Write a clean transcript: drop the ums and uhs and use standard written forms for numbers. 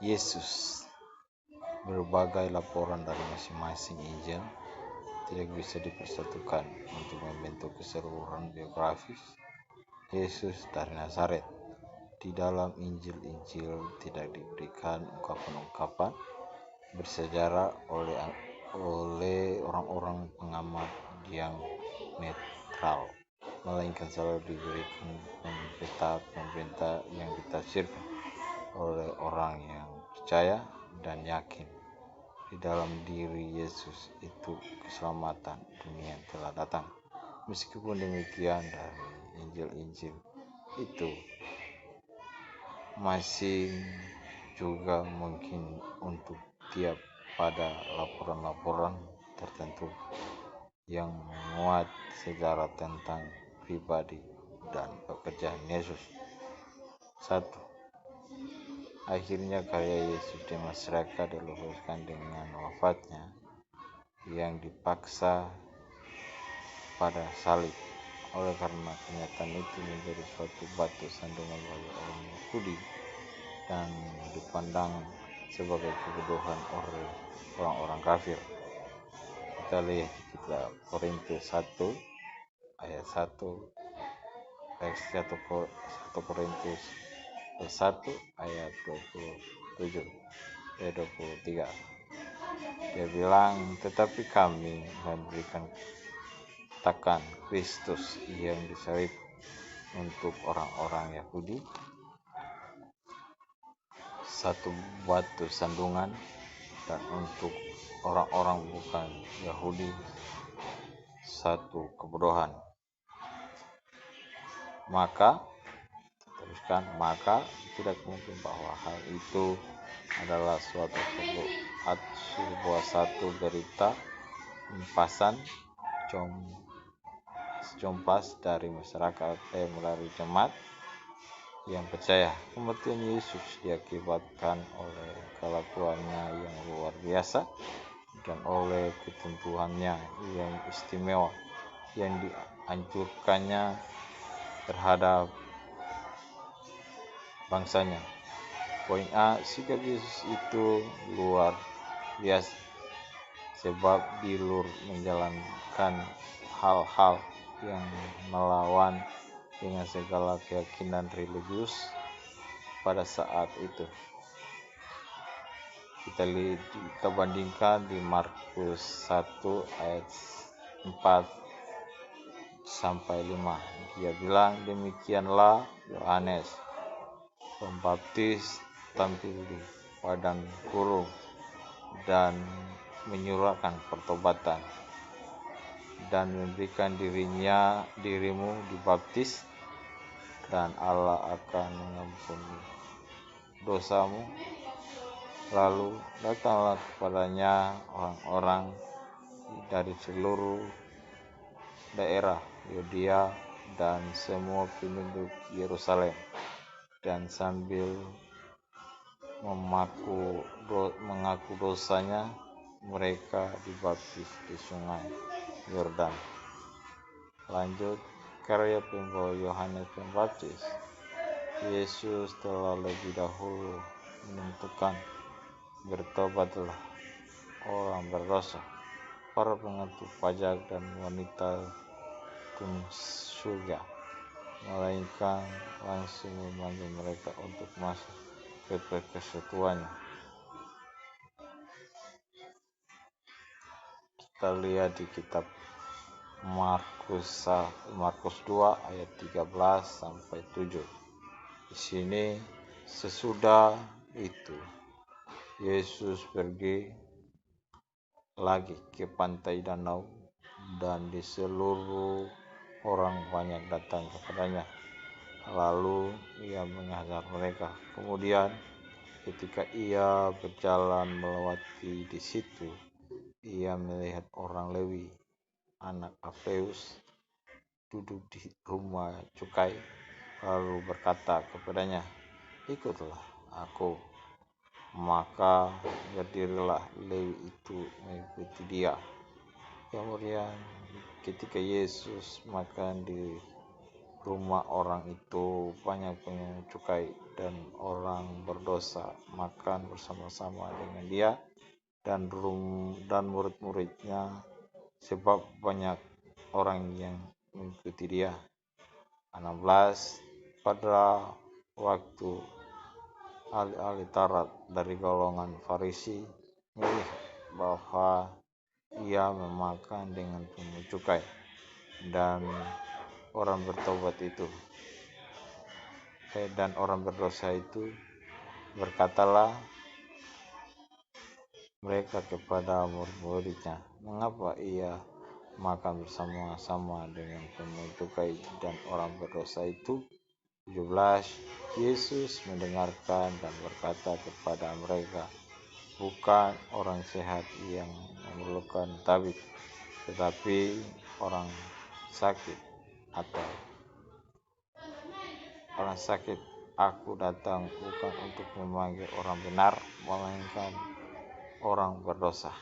Yesus. Berbagai laporan dari masing-masing Injil tidak bisa dipersatukan untuk membentuk keseluruhan biografis Yesus dari Nazaret. Di dalam Injil-Injil tidak diberikan ungkapan-ungkapan bersejarah oleh orang-orang pengamat yang netral, melainkan selalu diberikan pemerintah yang ditafsirkan oleh orang yang percaya dan yakin di dalam diri Yesus itu keselamatan dunia telah datang. Meskipun demikian, dari Injil-Injil itu masih juga mungkin untuk tiap pada laporan-laporan tertentu yang memuat sejarah tentang pribadi dan pekerjaan Yesus. 1. Akhirnya karya Yesus di masyarakat diluruskan dengan wafatnya yang dipaksa pada salib. Oleh karena kenyataan itu menjadi suatu batu sandungan bagi orang Yahudi dan dipandang sebagai kebodohan oleh orang-orang kafir. Kita lihat di kitab Korintus 1 ayat 1 Korintus 1 ayat 27 ayat 23. Dia bilang, tetapi kami memberikan takkan Kristus yang disalib untuk orang-orang Yahudi satu batu sandungan, dan untuk orang-orang bukan Yahudi satu kebodohan. Maka tidak mungkin bahwa hal itu adalah satu berita empasan compas dari masyarakat melalui jemaat yang percaya. Kematian Yesus diakibatkan oleh kelakuannya yang luar biasa dan oleh ketentuannya yang istimewa yang dianjurkannya terhadap bangsanya. Poin A, sikap Yesus itu luar biasa sebab dilur menjalankan hal-hal yang melawan dengan segala keyakinan religius pada saat itu. Kita bandingkan di Markus 1 ayat 4 sampai 5. Dia bilang, demikianlah Yohanes Pembaptis tampil di padang gurun dan menyuruhkan pertobatan dan memberikan dirimu dibaptis dan Allah akan mengampuni dosamu. Lalu datanglah kepadanya orang-orang dari seluruh daerah Yudea dan semua penduduk Yerusalem, dan sambil mengaku dosanya mereka dibaptis di sungai Yordan. Lanjut, karya pembawa Yohanes Pembaptis. Yesus telah lebih dahulu menentukan, bertobatlah orang berdosa, para penganut pajak dan wanita surga, melainkan langsung memanggil mereka untuk masuk ke persekutuannya. Kita lihat di kitab Markus 2 ayat 13 sampai 7. Di sini, sesudah itu Yesus pergi lagi ke pantai danau, dan di seluruh orang banyak datang kepadanya. Lalu ia mengajar mereka. Kemudian ketika ia berjalan melewati di situ, ia melihat orang Lewi, anak Alfeus, duduk di rumah cukai, lalu berkata kepadanya, ikutlah aku. Maka berdirilah Lewi itu mengikuti dia. Kemudian ketika Yesus makan di rumah orang itu banyak pungut cukai, dan orang berdosa makan bersama-sama dengan dia dan murid-muridnya, sebab banyak orang yang mengikuti dia. 16. Pada waktu ahli-ahli Taurat dari golongan Farisi melihat bahwa ia memakan dengan pungut cukai dan orang berdosa itu, berkatalah mereka kepada murid-muridnya, "Mengapa ia makan bersama-sama dengan pungut cukai dan orang berdosa itu?" 17. Yesus mendengarkan dan berkata kepada mereka, "Bukan orang sehat yang memerlukan tabib, tetapi orang sakit. Aku datang bukan untuk memanggil orang benar, melainkan orang berdosa."